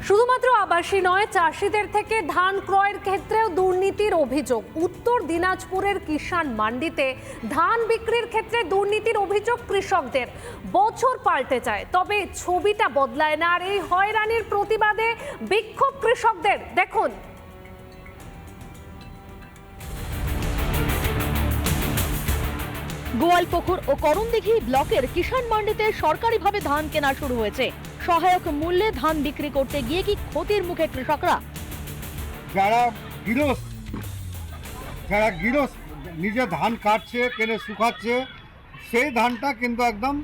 শুধুমাত্র আবাসী নয়, চাষিদের থেকে ধান ক্রয়ের ক্ষেত্রেও দুর্নীতির অভিযোগ। উত্তর দিনাজপুরের কিষাণ মান্ডিতে ধান বিক্রির ক্ষেত্রে দুর্নীতির অভিযোগ কৃষকদের। বছর পাল্টে যায়, তবে ছবিটা বদলায় না। আর এই হয়রানির প্রতিবাদে বিক্ষোভ কৃষকদের। দেখুন, গোয়ালপুকুর ও করণদিঘি ব্লকের কিষাণ মান্ডিতে সরকারিভাবে ধান কেনা শুরু হয়েছে। সহায়ক মূল্যে ধান বিক্রি করতে গিয়ে কি ক্ষতির মুখে কৃষকরা? যারা গৃহস্থ নিজে ধান কাটছে, কেনে শুকাচ্ছে, সেই ধানটা কিন্তু একদম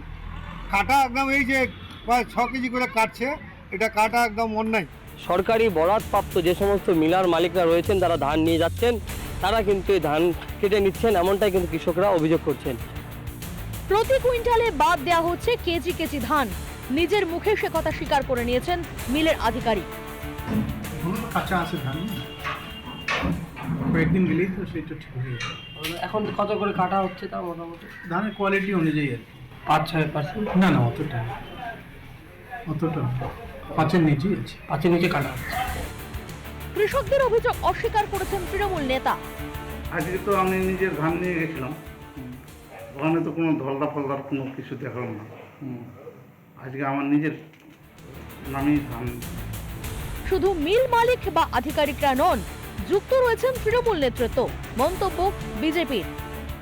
কাটা, একদম এই যে প্রায় 6 কেজি করে কাটছে, এটা কাটা একদম অন্যায়। সরকারি বরাদপ্রাপ্ত যে সমস্ত মিলার মালিকরা রয়েছেন, তারা ধান নিয়ে যাচ্ছেন, তারা কিন্তু এই ধান কেটে নিচ্ছেন, এমনটাই কিন্তু কৃষকরা অভিযোগ করছেন। প্রতি কুইন্টালে বাদ দেওয়া হচ্ছে কেজি কেজি ধান। নিজের মুখে সে কথা স্বীকার করে নিয়েছেন মিলের আধিকারিক। কাঁচা আছে ধান, কয়েকদিন গেলেই তো সেটা ঠিক হয়ে যাবে। এখন কত করে কাটা হচ্ছে তা মোটামুটি? ধানের কোয়ালিটি অনুযায়ী আর কি। 5-6%? না অতটা 5-এর নিচেই আছে। 5-এর নিচে কাটা হচ্ছে। কৃষকদের অভিযোগ অস্বীকার করেছেন তৃণমূল নেতা। আজকে তো আমি নিজের ধান নিয়ে গেছিলাম, ওখানে তো কোনো ধলদা ফলদার কোনো কিছু দেখালাম না। আজকে আমার নিজের নামেই ধান। শুধু মিল মালিক বা আধিকারিকরা নন, যুক্ত রয়েছেন তৃণমূল নেতৃত্ব। মন্তব্য বিজেপির।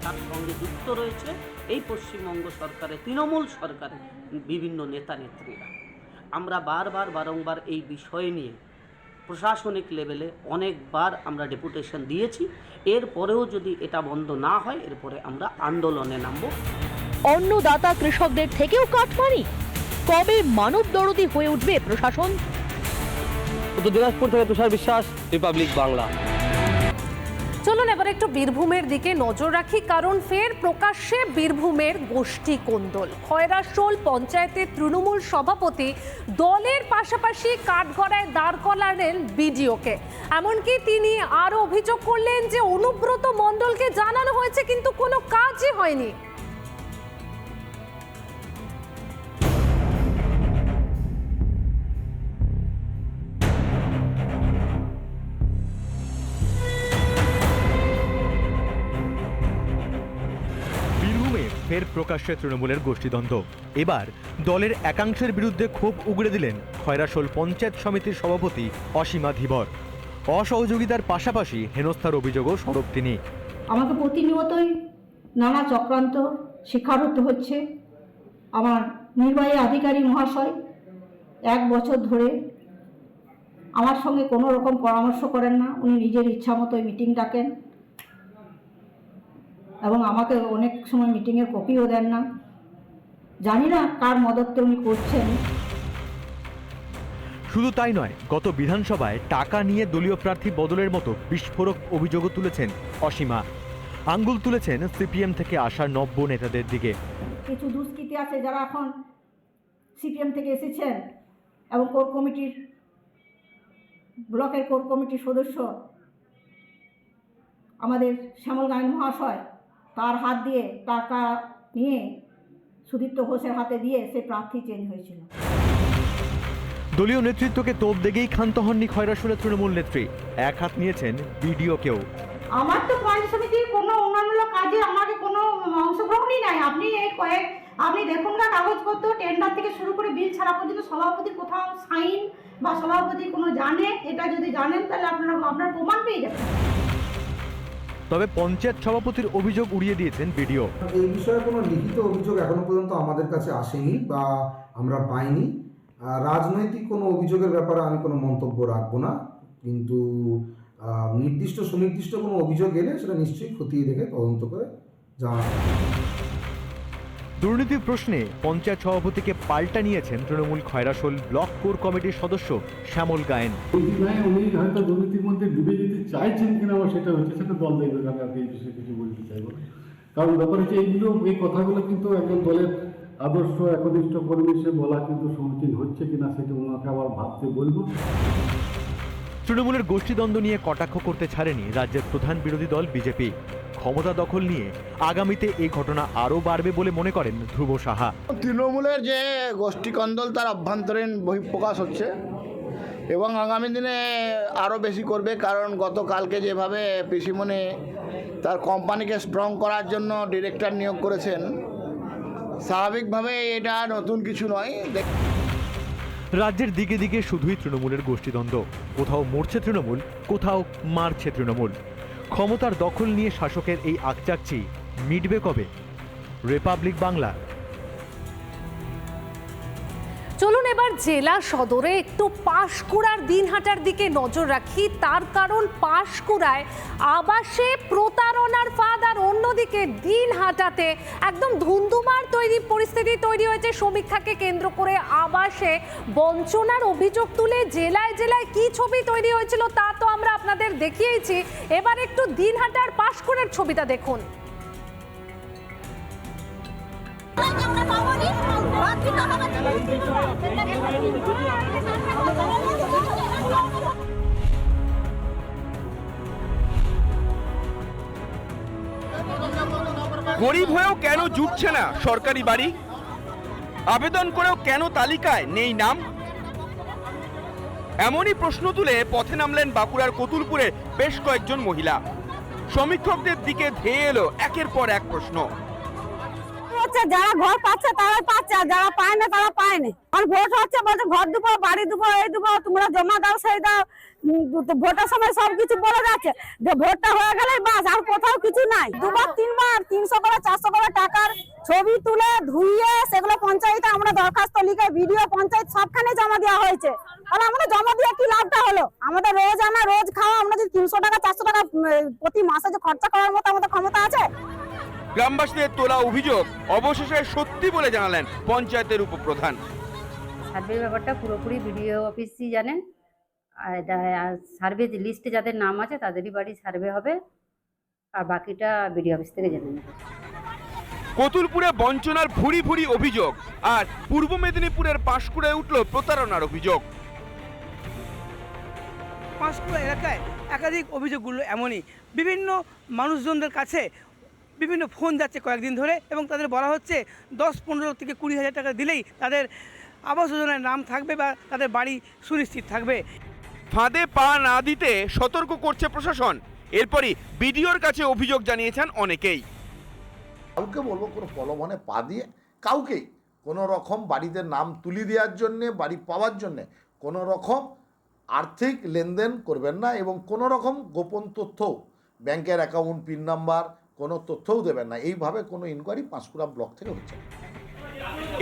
তার সঙ্গে যুক্ত রয়েছে এই পশ্চিমবঙ্গ সরকারের, তৃণমূল সরকারের বিভিন্ন নেতা নেত্রীরা। আমরা বারংবার এই বিষয় নিয়ে প্রশাসনিক লেভেলে অনেকবার আমরা ডেপুটেশন দিয়েছি। এরপরেও যদি এটা বন্ধ না হয়, এরপরে আমরা আন্দোলনে নামব। অন্নদাতা কৃষকদের থেকেও কাটমানি? কবে মানব দরদী হয়ে উঠবে প্রশাসন? উত্তর দিনাজপুর থেকে তুষার বিশ্বাস, রিপাবলিক বাংলা। চলুন এবার একটু বীরভূমের দিকে নজর রাখি, কারণ ফের প্রকাশ্যে বীরভূমের গোষ্ঠী কোন্দল। খয়রাশোল পঞ্চায়েতের তৃণমূল সভাপতি দলের পাশাপাশি কাঠগড়ায় দাঁড় করালেন বিডিওকে। এমনকি তিনি আরও অভিযোগ করলেন যে অনুব্রত মণ্ডলকে জানানো হয়েছে, কিন্তু কোনো কাজই হয়নি। ফের প্রকাশ্যে তৃণমূলের গোষ্ঠীদ্বন্দ্ব। এবার দলের একাংশের বিরুদ্ধে ক্ষোভ উগড়ে দিলেন খয়রাশোল পঞ্চায়েত সমিতির সভাপতি অসীমা ধীবর। অসহযোগিতার পাশাপাশি হেনস্থার অভিযোগও স্বরূপ তিনি। আমাকে প্রতিনিয়তই নানা চক্রান্ত শিকার হতে হচ্ছে। আমার নির্বাহী আধিকারিক মহাশয় 1 বছর ধরে আমার সঙ্গে কোনো রকম পরামর্শ করেন না। উনি নিজের ইচ্ছা মতোই মিটিং ডাকেন এবং আমাকে অনেক সময় মিটিংয়ের কপিও দেন না। জানি না কার মদতে উনি করছেন। শুধু তাই নয়, গত বিধানসভায় টাকা নিয়ে দলীয় প্রার্থী বদলের মতো বিস্ফোরক অভিযোগও তুলেছেন অসীমা। আঙ্গুল তুলেছেন সিপিএম থেকে আসা নব্য নেতাদের দিকে। কিছু দুষ্কৃতী আছে যারা এখন সিপিএম থেকে এসেছেন এবং কোর কমিটির, ব্লকের কোর কমিটির সদস্য আমাদের শ্যামল গায়েন মহাশয়, তার হাত দিয়ে টাকা নিয়ে সুদীপ্ত ঘোষের হাতে দিয়ে সে প্রার্থী চেঞ্জ হয়েছিল। দলীয় নেতৃত্বকে তোপ দেখেই ক্ষান্ত হননি খয়রাশোলের তৃণমূল নেত্রী। এক হাত নিয়েছেন বিডিওকেও। আমার তো পঞ্চায়েত সমিতির কোনো উন্নয়নমূলক কাজে আমাকে কোনো অংশগ্রহণই নাই। আপনি দেখুন না, কাগজপত্র টেন্ডার থেকে শুরু করে বিল ছাড়া পর্যন্ত সভাপতির কোথাও সাইন বা সভাপতি কোনো জানে, এটা যদি জানেন তাহলে আপনার প্রমাণ পেয়ে যাবেন। তবে পঞ্চায়েত সভাপতির অভিযোগ উড়িয়ে দিয়েছেন বিডিও। এই বিষয়ে কোনো লিখিত অভিযোগ এখনো পর্যন্ত আমাদের কাছে আসেনি বা আমরা পাইনি। রাজনৈতিক কোনো অভিযোগের ব্যাপারে আমি কোনো মন্তব্য রাখবো না, কিন্তু সুনির্দিষ্ট কোনো অভিযোগ এলে সেটা নিশ্চয়ই খতিয়ে দেখে তদন্ত করে জানানো। দুর্নীতির প্রশ্নে পঞ্চায়েত সভাপতিকে পাল্টা নিয়েছেন তৃণমূল খয়রাশোল ব্লক কোর কমিটির সদস্য শ্যামল গায়েন। উনি হয়তো দুর্নীতির মধ্যে ডুবে যেতে চাইছেন কিনা সেটা হচ্ছে, সেটা দল দেখবে। আমি এই বিষয়ে কিছু বলতে চাইব, কারণ ব্যাপার হচ্ছে এই কথাগুলো কিন্তু একজন দলের আদর্শ একনিষ্ঠ কর্মী সে বলা কিন্তু সমীচীন হচ্ছে কিনা সেটা ওনাকে আবার ভাবতে বলবো। তৃণমূলের গোষ্ঠীদ্বন্দ্ব নিয়ে কটাক্ষ করতে ছাড়েনি রাজ্যের প্রধান বিরোধী দল বিজেপি। ক্ষমতা দখল নিয়ে আগামীতে এই ঘটনা আরও বাড়বে বলে মনে করেন ধ্রুব সাহা। তৃণমূলের যে গোষ্ঠী কন্দল তার অভ্যন্তরীণ বহিঃপ্রকাশ হচ্ছে। এবং আগামী দিনে আরও বেশি করবে, কারণ গতকালকে যেভাবে পিসিমণি তার কোম্পানিকে স্ট্রং করার জন্য ডিরেক্টর নিয়োগ করেছেন, স্বাভাবিকভাবে এটা নতুন কিছু নয়। রাজ্যের দিকে দিকে শুধুই তৃণমূলের গোষ্ঠীদ্বন্দ্ব। কোথাও মরছে তৃণমূল, কোথাও মারছে তৃণমূল। ক্ষমতার দখল নিয়ে শাসকের এই আকচাকচি মিটবে কবে? রিপাবলিক বাংলা। চলুন এবার জেলা সদরে একটু পাঁশকুড়ার দিনহাটার দিকে নজর রাখি। তার কারণ পাঁশকুড়ায় আবাসে প্রতারণার ফাঁদ, আর অন্যদিকে দিনহাটাতে একদম ধুন্ধুমার পরিস্থিতি তৈরি হয়েছে সমীক্ষাকে কেন্দ্র করে। আবাসে বঞ্চনার অভিযোগ তুলে জেলায় জেলায় কি ছবি তৈরি হয়েছিল তা তো আমরা আপনাদের দেখিয়েছি। এবার একটু দিনহাটার পাঁশকুড়ার ছবিটা দেখুন। গরিব হয়েও কেন জুটছে না সরকারি বাড়ি? আবেদন করেও কেন তালিকায় নেই নাম? এমনই প্রশ্ন তুলে পথে নামলেন বাঁকুড়ার কতুলপুরের বেশ কয়েকজন মহিলা। সমীক্ষকদের দিকে ধেয়ে এলো একের পর এক প্রশ্ন। যারা ঘর পাচ্ছে তারাই পাচ্ছে, আর যারা পায় না তারা পায়নি। আর ভোট হচ্ছে, বলছে ঘর দেবো, বাড়ি দেবো, এই দেবো, তোমরা জমা দাও, সেই দাও। ভোটের সময় সবকিছু বলে যাচ্ছে, যে ভোটটা হয়ে গেলে বাস, আর কোথাও কিছু নাই। দুবার তিনবার 300 করে 400 করে টাকার ছবি তুলে ধুইয়ে সেগুলো পঞ্চায়েতে আমরা দরখাস্ত লিখে ভিডিও পঞ্চায়েত সবখানে জমা দেওয়া হয়েছে। তাহলে আমরা জমা দিয়ে কি লাভটা হলো? আমাদের রোজ আনা রোজ খাওয়া, আমরা যদি 300 টাকা 400 টাকা প্রতি মাসে যে খরচা করার মতো আমাদের ক্ষমতা আছে? গ্রামবাসীদের তোলা অভিযোগ অবশেষে সত্যি বলে জানালেন পঞ্চায়েতের উপপ্রধান। সার্ভে ব্যাপারটা পুরোপুরি বিডিও অফিসই জানেন। আর সার্ভে লিস্টে যাদের নাম আছে তাদেরই বাড়ি সার্ভে হবে, আর বাকিটা বিডিও অফিস থেকে জেনে নেবে। কতুলপুরে বঞ্চনার ভুরি ভুরি অভিযোগ, আর পূর্ব মেদিনীপুরের পাঁশকুড়ায় উঠল প্রতারণার অভিযোগ। পাঁশকুড়া এলাকায় একাধিক অভিযোগগুলো এমনই। বিভিন্ন মানুষজনদের কাছে বিভিন্ন ফোন যাচ্ছে কয়েকদিন ধরে, এবং তাদের বলা হচ্ছে 10-15 থেকে 20 হাজার টাকা দিলেই তাদের আবাস যোজনায় নাম থাকবে বা তাদের বাড়ি সুনিশ্চিত থাকবে। ফাঁদে পা না দিতে সতর্ক করছে প্রশাসন। এরপরই বিডিওর কাছে অভিযোগ জানিয়েছেন অনেকেই। কাউকে বলবো কোনো প্রলোভনে পা দিয়ে কাউকেই কোনো রকম বাড়িতে নাম তুলি দেওয়ার জন্যে, বাড়ি পাওয়ার জন্যে কোনো রকম আর্থিক লেনদেন করবেন না, এবং কোনো রকম গোপন তথ্য, ব্যাংকের অ্যাকাউন্ট, পিন নাম্বার, কোনো তথ্যও দেবেন না। এইভাবে কোনো ইনকোয়ারি পাঁশকুড়া ব্লক থেকে হচ্ছে।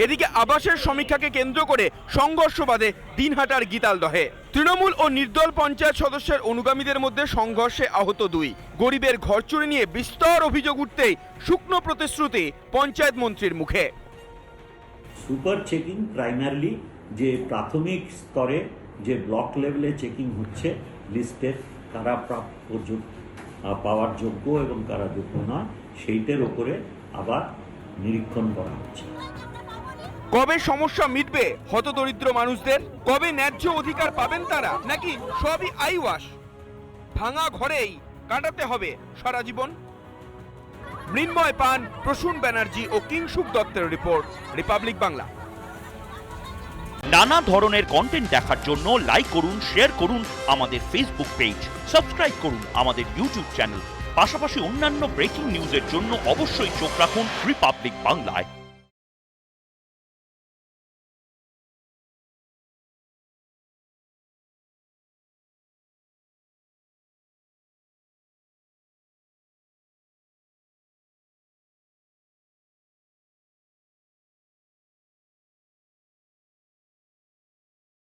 এদিকে আবাসের সমীক্ষাকে কেন্দ্র করে সংঘর্ষ বাধে দিনহাটার গীতালদহে। তৃণমূল ও নির্দল পঞ্চায়েত সদস্যের অনুগামীদের মধ্যে সংঘর্ষে আহত 2। গরিবের ঘর চুরি নিয়ে বিস্তর অভিযোগ উঠতেই শুকনো প্রতিশ্রুতি পঞ্চায়েত মন্ত্রীর মুখে। সুপার চেকিং প্রাইমারিলি যে প্রাথমিক স্তরে যে ব্লক লেভেলে চেকিং হচ্ছে লিস্টের, কারা পাওয়ার যোগ্য এবং কারা যোগ্য নয়, সেইটার ওপরে আবার নিরীক্ষণ করা হচ্ছে। কবে সমস্যা মিটবে হতদরিদ্র মানুষদের? কবে ন্যায্য অধিকার পাবেন তারা? নাকি সবই আইওয়াশ? ভাঙা ঘরেই কাটাতে হবে সারা জীবন? মৃন্ময় পান, প্রসূন ব্যানার্জি ও কিংসুক দত্তের রিপোর্ট, রিপাবলিক বাংলা। নানা ধরনের কন্টেন্ট দেখার জন্য লাইক করুন, শেয়ার করুন আমাদের ফেসবুক পেজ, সাবস্ক্রাইব করুন আমাদের ইউটিউব চ্যানেল। পাশাপাশি অন্যান্য ব্রেকিং নিউজের জন্য অবশ্যই চোখ রাখুন রিপাবলিক বাংলায়।